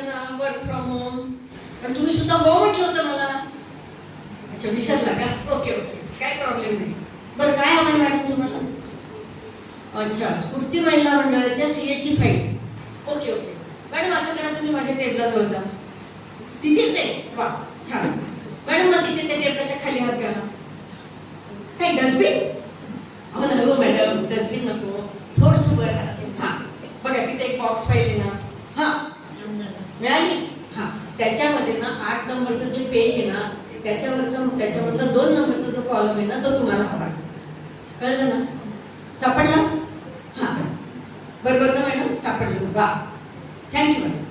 सांगितलं ना work from home, पण तुम्ही सुद्धा हो म्हटलं होतं मला. अच्छा, विसरला का? ओके ओके, काय प्रॉब्लेम नाही. बरं, काय हवं मॅडम तुम्हाला? अच्छा, स्फूर्ती महिला मंडळाच्या CA ची फाईल. ओके ओके मॅडम, असं करा, तुम्ही माझ्या टेबलाजवळ जा. तिथेच आहे? वा, छान. मॅडम, मग तिथे त्या टेबलाच्या खाली हात घाला. काय डस्टबिन? अहो नको मॅडम, डस्टबिन नको, थोडंसं वर हात. हां, बघा तिथे एक बॉक्स फाईल आहे ना. हां, मिळाली? हां, त्याच्यामध्ये ना 8 नंबरचं जे पेज आहे ना, त्याच्यामधला 2 नंबरचा जो कॉलम आहे ना, तो तुम्हाला हवा. कळलं ना? सापडला? हां, बरोबर ना मॅडम? सापडलं. वा, थँक्यू मॅडम.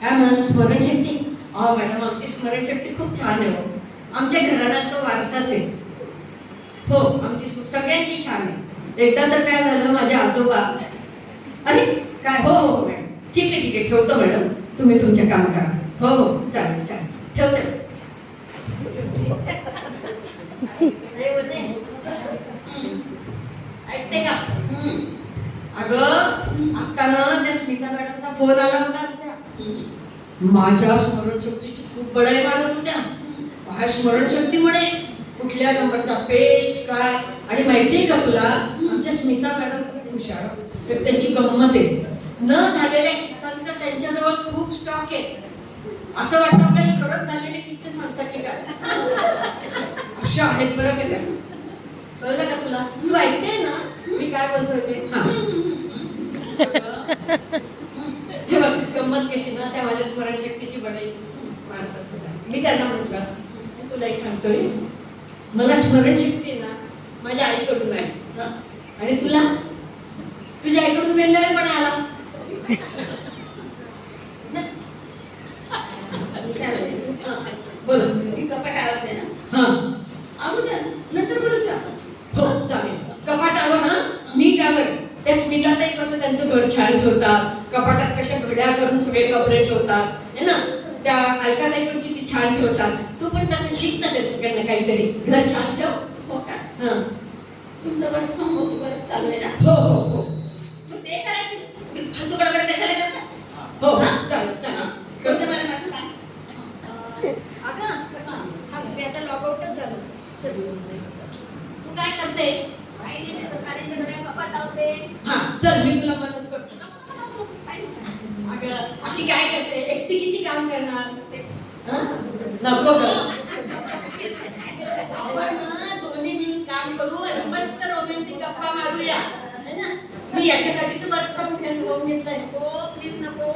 काय म्हणाला, स्मरणशक्ती? अहो मॅडम, आमची स्मरणशक्ती खूप छान आहे हो. आमच्या घराण्याला तो वारसाच आहे. हो, आमची सगळ्यांची छान आहे. एकदा तर काय झालं, माझे आजोबा, अरे काय, हो हो मॅडम, ठीक आहे, ठेवतो मॅडम, तुम्ही तुमचे काम करा. हो हो, चालेल चालेल, ठेवते. ऐकते का? अगं, आता ना त्या स्मिता मॅडमचा फोन आला होता आमच्या. माझ्या स्मरणशक्तीची खूप बढाई मारत होत्या. काय स्मरणशक्ती म्हणे, कुठल्या नंबरचा पेज काय. आणि माहितीये का तुला, आमच्या स्मिता मॅडम खूप हुशार, तर त्यांची गंमत आहे. न झालेल्या किस्सांचा त्यांच्याजवळ खूप स्टॉक आहे. असं वाटतं आपल्याला खरंच झालेले किस्से सांगतात की काय. अशा आहेत बरं का त्या. कळलं का तुला? तू ऐकते ना मी काय बोलतोय ते? हा, हे बघ गंमत कशी ना, त्या माझ्या स्मरणशक्तीची बढाई मारतात. मी त्यांना म्हटलं, तुला एक सांगतोय, मला स्मरणशक्ती ना माझ्या आईकडून आहे. आणि तुला तुझ्या आईकडून वेंधळेपणा आला. बोला, मी कपाट आवडते ना. हा, आवडू द्या, नंतर बोलू द्या. हो चालेल, कपाटावर ना नीट आवर. त्या स्मिताताई कसं त्यांचं घर छान ठेवतात, कपाटात कशा घड्या करून सगळे कपडे ठेवतात है ना. त्या अलकाताई पण किती छान ठेवतात. तू पण तसं शिक ना त्यांच्याकडनं काहीतरी, घर छान ठेव. हो का? हां, तुमचं वर्क फ्रॉम होम वर्क चालू आहे ना? हो हो हो, मग ते करा की, फालतू बडबड कशाला करता? हो ना, चालेल चालेल, करते मला माझं काम. अगं हा, मी आता लॉग आउटच झालो. चल, तू काय करते? काही नाही, साडीच्या घड्या कपाट लावते. हा, चल मी तुला मदत करतो. अगं अशी काय करते, एकटी किती काम करणार? नको ग, दोन्ही मिळून काम करू आणि मस्त रोमॅन्टिक गप्पा मारूया है ना. मी याच्यासाठी तर वर्क फ्रॉम होम घेतलंय. हो प्लीज नको.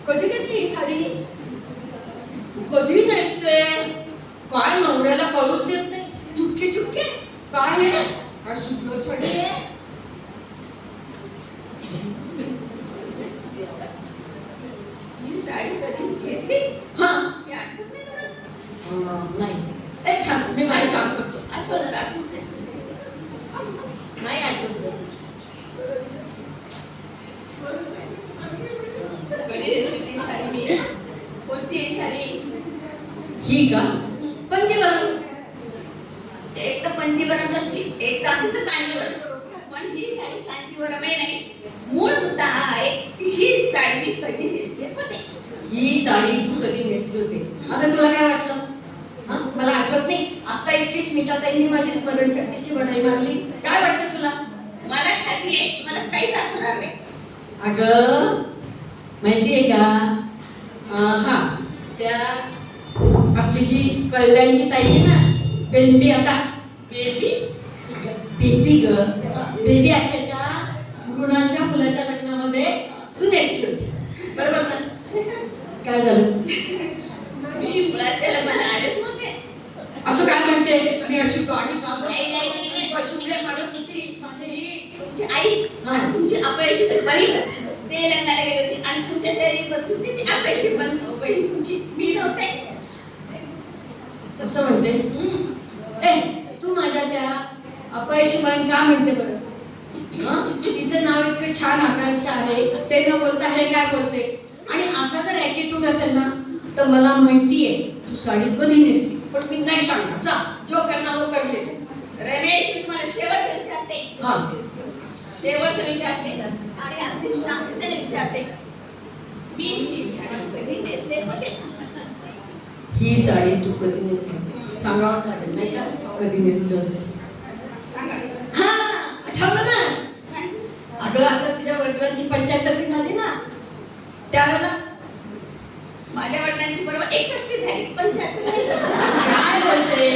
कधी घेतली ही साडी? कधी नेसते, काय नवऱ्याला करूच देत नाही. चुटके चुटके काय आहे, काय सुंदर साडी आहे. ही साडी कधी घेतली? हा, हे आठवत नाही तुम्हाला? नाही. ए थांब, मी माझं काम करतो. आठवत नाही, आठवत कधी नेसली ती साडी मी? कोणती आहे साडी? ही का? पंचीवरण. एक तर पंचीवरण नसते, एक तर असेल तर कांजीवरम. पण ही साडी कांजीवरम नाही. मूळ मुद्दा आहे की ही साडी मी कधी नेसली होते. ही साडी तू कधी नेसली होती? अगं तुला काय वाटलं? मला आठवत नाही. आता इतकीच स्मिताताईंनी माझी स्मरणशक्तीची बढाई मारली. काय वाटतं तुला? मला खात्री आहे मला काहीच आठवणार नाही. अगं माहितीये का, हा, त्या आपली जी कल्याणची ताई आहे ना, बेबी, आता बेबी बेबी ग, बेबी आत्याच्या मृणालच्या मुलाच्या लग्नामध्ये तू नेसली होती, बरोबर ना? काय झालं? मी मुळात त्याला म्हणालेच नव्हते. असं काय म्हणते? मी अशी गाडी चालवत मारत होती. तुमची आई आणि तुमची अपयशी बहीण ते लग्नाला गेली होती आणि तुमच्या शरीरात बसली होती ती अपयशी बहीण तुमची, मी नव्हते. असं म्हणते? ए, तू माझ्या त्या अपयशी बहीण का म्हणते बरं? तिचं नाव इतकं छान आकांक्षा आहे, ते न बोलता हे काय बोलते? आणि असा जर ॲटिट्यूड असेल ना, तर मला माहितीये तू साडी कधी नेसली, पण मी नाही सांगणार. जा, जो करणार वो कर ले. रमेश, मी तुम्हाला शेवटचं विचारते. हा, शेवटचं विचारते आणि अगदी शांततेने विचारते, मी ही साडी कधी नेसले होते? ही साडी तू कधी नेसली होती? सांगावंच लागेल नाही का कधी नेसली होती? सांगा. हा आठवलं ना. सांग. अगं आता तुझ्या वडिलांची 75वी झाली ना, त्यावेळेला माझ्या वडिलांची बरोबर 61 झाली, 75 काय बोलते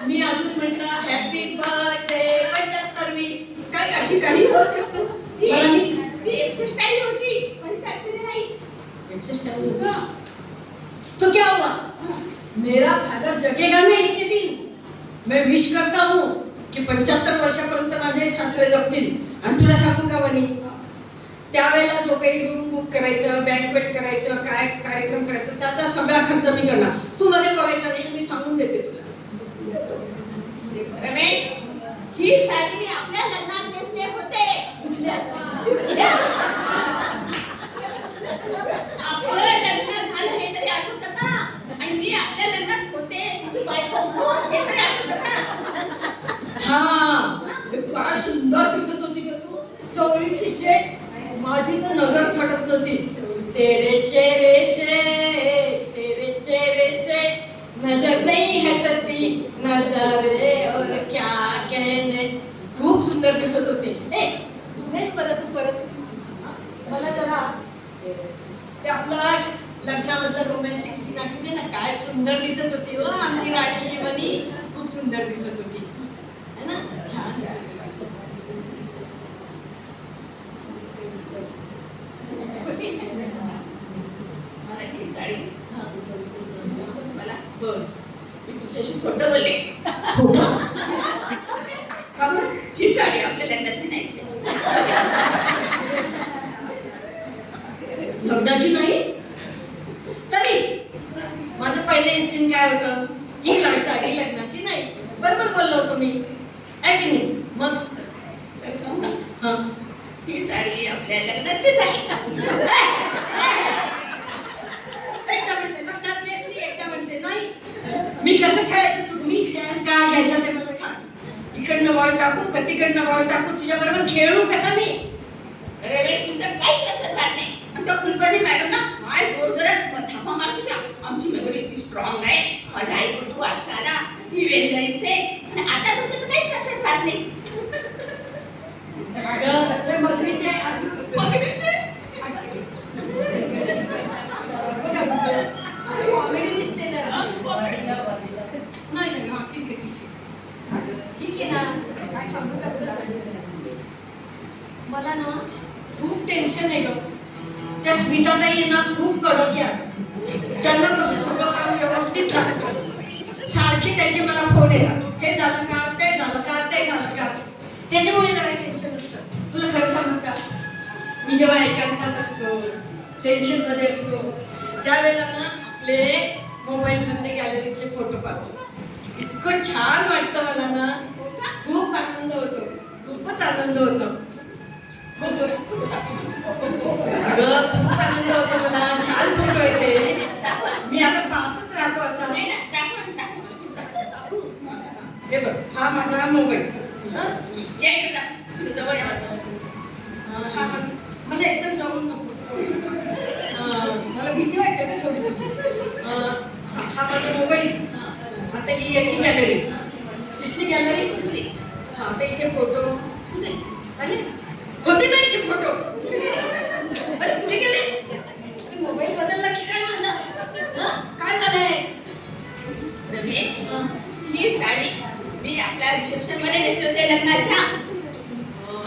मी? अजून म्हटलं हॅपी बर्थडे 75वी, काय अशी काही बोलतेस तू? ती 61 होती, 75 नाही. 61 का? तो क्या हुआ? मेरा फादर जगेगा नहीं इतने दिन. मैं विश करता हूँ की 75 वर्षापर्यंत माझे सासरे जगतील. आणि तुला सांगू का म्हणे, त्यावेळेला जो काही रूम बुक करायचं, बँकवेट करायचं, काय कार्यक्रम करायचं, त्याचा सगळा खर्च मी करणार. तू मध्ये बोलायचं नाही, मी सांगून देते तुला. रमेश, ही साडी मी आपल्या लग्नात नेसले होते. आपलं लग्न झालं हे तरी आठवतं का? आणि मी आपल्या लग्नात होते, तुझी बायको हे तरी आठवतं का? हा काय सुंदर दिसत होती का तू? चवळीची शेट माझी तर नजर थटत नव्हती. तेरे चेहरे से नजर नहीं हटती, नजरे और क्या कहने. खूप सुंदर दिसत होती. ए नाही परत मला जरा ते आपलं लग्नामधलं रोमॅन्टिक सीन आठवते ना, काय सुंदर दिसत होती हो आमची राणी मनी. खूप सुंदर दिसत होती है ना, छान. मला ही साडी मला बर मी तुझ्याशी खोटं बोलले. खोटं का बरं? ही साडी आपल्या लग्नात नाही. लग्नाची नाही तरी माझं पहिलं इन्स्टिंक्ट काय होतं? ही साडी लग्नाची नाही. बरोबर बोललो होतो मी, आहे की नाही? मग तर सांगू ना, हा ही साडी आपल्या लग्नातलीच आहे. एकदा म्हणते लग्नात नेसली, एकदा म्हणते नाही. मी कसं खेळायचं? तू मी स्टँड का घ्यायचा ते मला सांग. इकडनं बॉल टाकू का तिकडनं बॉल टाकू? तुझ्या बरोबर खेळू कसा मी? रमेश, तुमच्या काहीच लक्षात राहत नाही. आणि त्या कुलकर्णी मॅडम ना काय जोरजोरात थापा मारत होत्या. आमची मेमरी इतकी स्ट्रॉंग आहे, माझ्या आईकडून वारसा आला, ही वेंधळीचे. आणि आता तुमच्या तर काहीच लक्षात राहत नाही. अगं मगरीचे असं कॉमेडी दिसते जरा. नाही नाही हा ठीक आहे ठीक आहे ना. काय सांगू का तुला? मला ना खूप टेन्शन आहे गं. त्या स्मिताताई आहे ना खूप कडक आहे. त्यांना कसं सगळं काम व्यवस्थित लागतं. सारखे त्यांचे मला फोन येतात, हे झालं का, ते झालं का, ते झालं का. त्याच्यामुळे जरा टेन्शन असतं. तुला खरं सांगू का, मी जेव्हा एकांतात असतो, टेन्शनमध्ये असतो, त्यावेळेला ना आपले मोबाईलमधले गॅलरीतले फोटो पाहतो. इतकं छान वाटतं मला ना, खूप आनंद होतो, खूपच आनंद होतो. अगं खूप आनंद होतो मला, छान फोटो येते. मी आता पाहतच राहतो असा. नाही ना, दाखव. हे बघ, हा माझा मोबाईल. या इकडे दाखव. तुला जवळ या बघ. हा मला एकदम जवळून नको. मला भीती वाटते का थोडी तुझी. हा माझा मोबाईल. आता ही याची गॅलरी दिसली, गॅलरी दिसली. हा आता इथे फोटो. अरे होते ना इथे फोटो. अरे कुठे गेले? मोबाईल बदलला की काय माझा? काय झालंय? रमेश, ही साडी मी आपल्या रिसेप्शन मध्ये नेसले होते लग्नाच्या.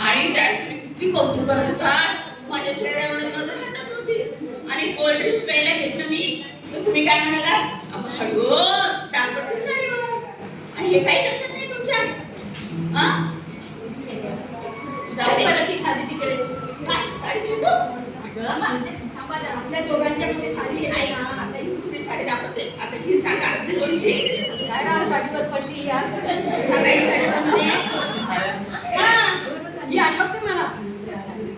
आणि त्यात तुम्ही किती कौतुक करत होता. माझ्या चेहऱ्यावर नजर हटत होती. आणि कोल्ड ड्रिंक्स प्यायला घेतलं मी, तर तुम्ही काय म्हणाला? हळू डाग पडतील साडीवर. आणि हे काही लक्षात नाही तुमच्या? हा जाऊ दे मला की साडी तिकडे. काय साडी देतो? थांबा जरा. आपल्या दोघांच्या मध्ये साडी नाही, आहे ना. आता ही दुसरी साडी दाखवते. आता ही सांगा कोणची? काय राव साडीवर पडली या सांगा ही साडी कोणची? ही आठवते मला.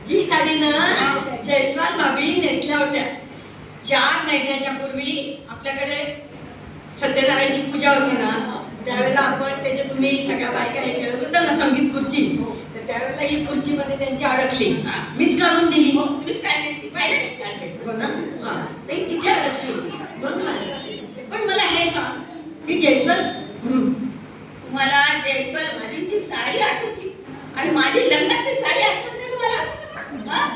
ही साडी ना जयस्वाल भाभी नेसल्या होत्या 4 महिन्याच्या पूर्वी. आपल्याकडे सत्यनारायणची पूजा होती ना, त्यावेळेला आपण त्याच्या तुम्ही सगळ्या बायका हे खेळत होता ना संगीत खुर्ची, तर त्यावेळेला ही खुर्चीमध्ये त्यांची अडकली. हा. मीच काढून दिली. हो, तुम्हीच काढली ती. पाहिलं मी काढली. हो ना? हा. ते तिथे अडकली होती. म्हणून मला- पण मला हे सांग की जयस्वाल तुम्हाला जयस्वाल भाभींची साडी आठवते आणि माझी लग्नातली साडी आठवत नाही तुम्हाला? हा?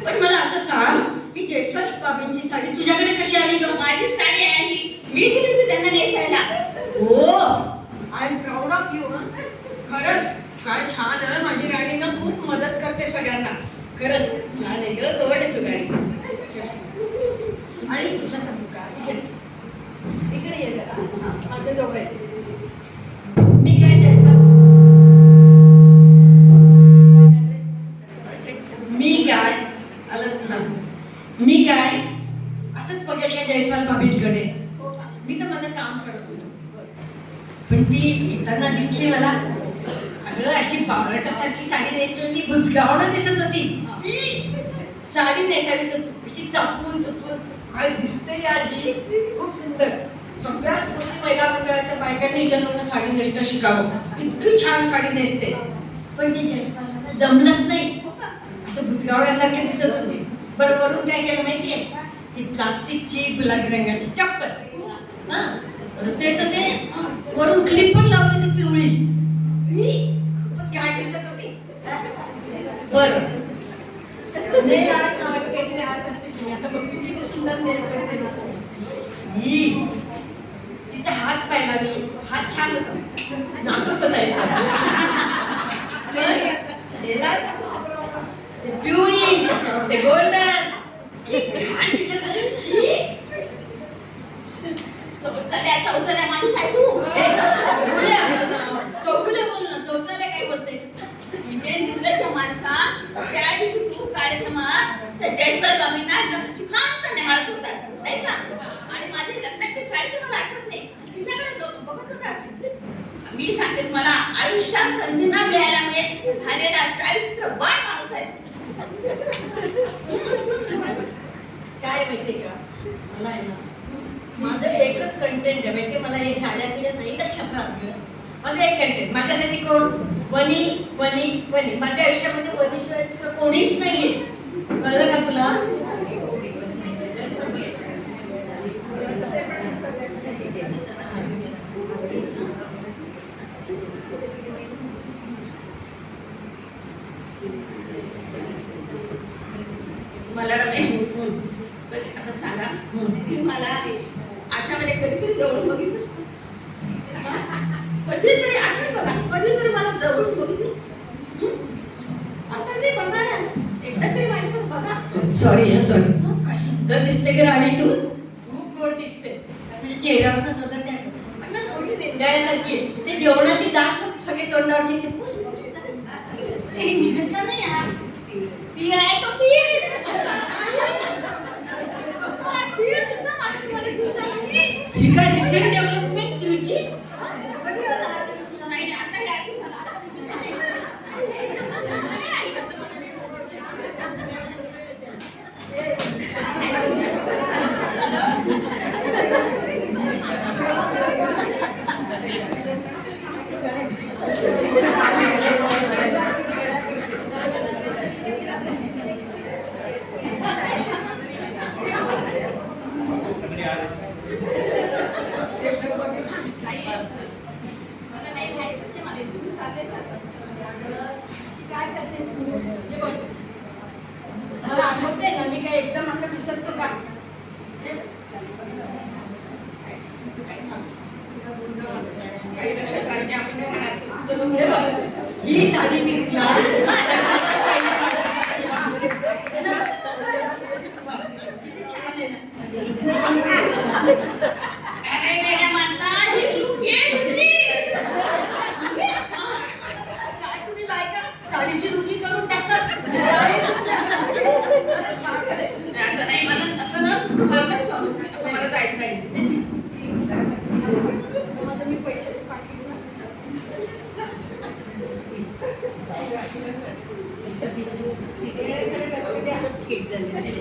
पण मला असं सांग की जयस्वाल बाबींची साडी तुझ्याकडे कशी आली ग? माझी साडी आहे ही. मी दिली होती त्यांना नेसायला. हो, I am proud of you. खरंच काय छान आहे. माझी राणी ना खूप मदत करते सगळ्यांना. खरंच छान आहे ग. गवड आहे तू राणी. आणि तुला सांगू का, इकडे ये जरा. हा, माझ्या जवळ आहे. मी काय जयस्वाल मी काय असंच बघितलं जयस्वाल बाबींकडे. हो का? मी तर माझं काम करत होतो. पण ती येताना दिसली मला. अगं अशी बावळटासारखी साडी नेसलेली बुजगावणं दिसत होती. ई! साडी नेसावी तर कशी चापून चुपून काय दिसते यार ही. खूप सुंदर. सगळ्या स्फूर्ती महिला मंडळाच्या बायकांनी हिच्याकडून साडी नेसणं शिकावं. इतकी छान साडी नेसते. पण ती जयस्वालला जमलंच नाही. असं बुजगावण्यासारखे दिसत होती. बरं वरून काय केलं माहितीये? ती प्लास्टिकची गुलाबी रंगाची चप्पल. हा, ते तर ते वरून क्लिप पण लावली ती पिवळी. खूपच घाण दिसत होती. बरं नेल आर्ट नावाचं काहीतरी आर्ट असते की आता बघ तू किती सुंदर नेल करते ना. तिचा हात पाहिला मी. हात छान होता. नाजूक होता. पिवळी त्याच्यावर ते गोल्डन. घाण दिसत होती. चौथल्या माणूस आहे तू. चौगुले बोल ना. चौथल्या काय बोलतेस? म्हणजे निवडाच्या माणसा त्या दिवशी तू कार्यक्रमात त्या जयस्वाल बाबींना एकदम सुखांत निहाळत होतास नाही का? आणि माझी लग्नाची साडी तुम्हाला आठवत नाही. तिच्याकडे जाऊन बघत होतास. मी सांगते तुम्हाला आयुष्यात संधी न मिळायला मिळेल झालेला चारित्र्यवान माणूस आहे. काय माहितीये का मला आहे ना माझं एकच कंटेंट आहे माहितीये. मला हे साड्याकडे नाही लक्षात राहत ग. माझं एक कंटेंट. माझ्यासाठी कोण? वनी वनी वनी. माझ्या आयुष्यामध्ये वनीशिवाय दुसरं कोणीच नाहीये. कळलं का तुला? मला रमेश कधी आता सांगा की मला आशामध्ये कधीतरी जवळून बघितलंस का? कधीतरी आठवण बघा. कधीतरी मला जवळून बघितलं. आता ते बघा ना. एकदा तरी माझ्याकडे बघा. Sorry sorry. काय सुंदर दिसते की राणी तू. खूप गोड दिसते. तुझ्या चेहऱ्यावर नजर नाही पण ना थोडी वेंदाळ्यासारखी आहे. ते जेवणाची दात पण सगळे तोंडावरचे ते पुस पुस काही निघत का नाही यार. ती आहे तो ती. ती सुद्धा माझ्याकडे दिसत नाही. ही काय रिसेंट डेव्हलपमेंट तुझी? नाही आता हे आधी झाला. मला नाही खायचंच नाही. मला इथून चाललेच आता. काय करतेस तू? हे बघ मला आठवतंय ना मी काय एकदम असं विसरतो का? काही लक्षात राहत नाही. आपण काय राहतो. हे बघ ही साडी मी तुला किती छान आहे ना. अरे वेड्या माणसा, हे लुंगी आहे, लुंगी. काय तुम्ही बायका साडीची रुगी करून टाकतात. काय तुमच्यासारखं? अरे बापरे. आता नाही मला आता ना तुम्हाला सांगू. आता मला जायचं आहे. माझं मी पैशाचं पाकिट स्किट झाले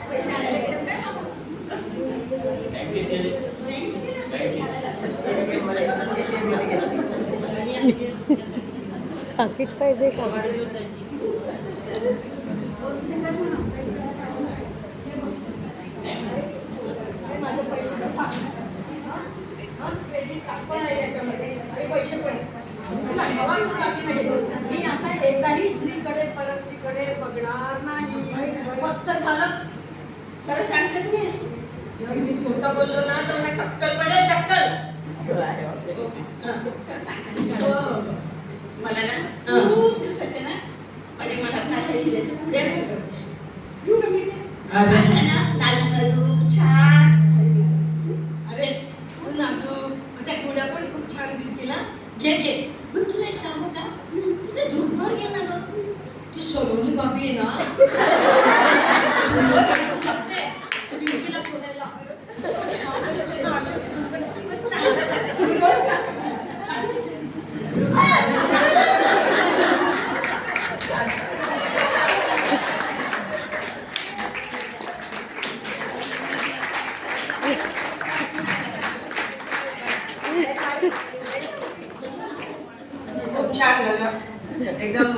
पैसे आणायला गेलं काय? पाकिट पाहिजे का? माझं पैसे तर क्रेडिट कार्ड पण आहे याच्यामध्ये आणि पैसे पण मी आता एकाही स्त्रीकडे परस्त्रीकडे बघणार नाही. फक्त झालं खरं सांगते तुम्ही जर मी खोटं बोललो ना तर मला टक्कल पडेल, टक्कल. खरं सांगते हो. मला ना खूप दिवसाचे ना माझ्या मनात अशा हिऱ्याच्या पुड्या येऊ का मी ते? अशा ना नाजूक नाजूक छान. अरे तू नाजूक त्या कुड्या पण खूप छान दिसतील ना. घे घे. पण तुला एक सांगू का तू ते झोपवर घे ना ग. ती सलोनी बाबी आहे ना. सुंदर आहे, तू बघते. पिंकीला सोडायला. छान दिसते ना, अशा तिथून पण अशी मस्त हालत असते. तुम्ही बघू का? छान दिसते. खूप छान झालं एकदम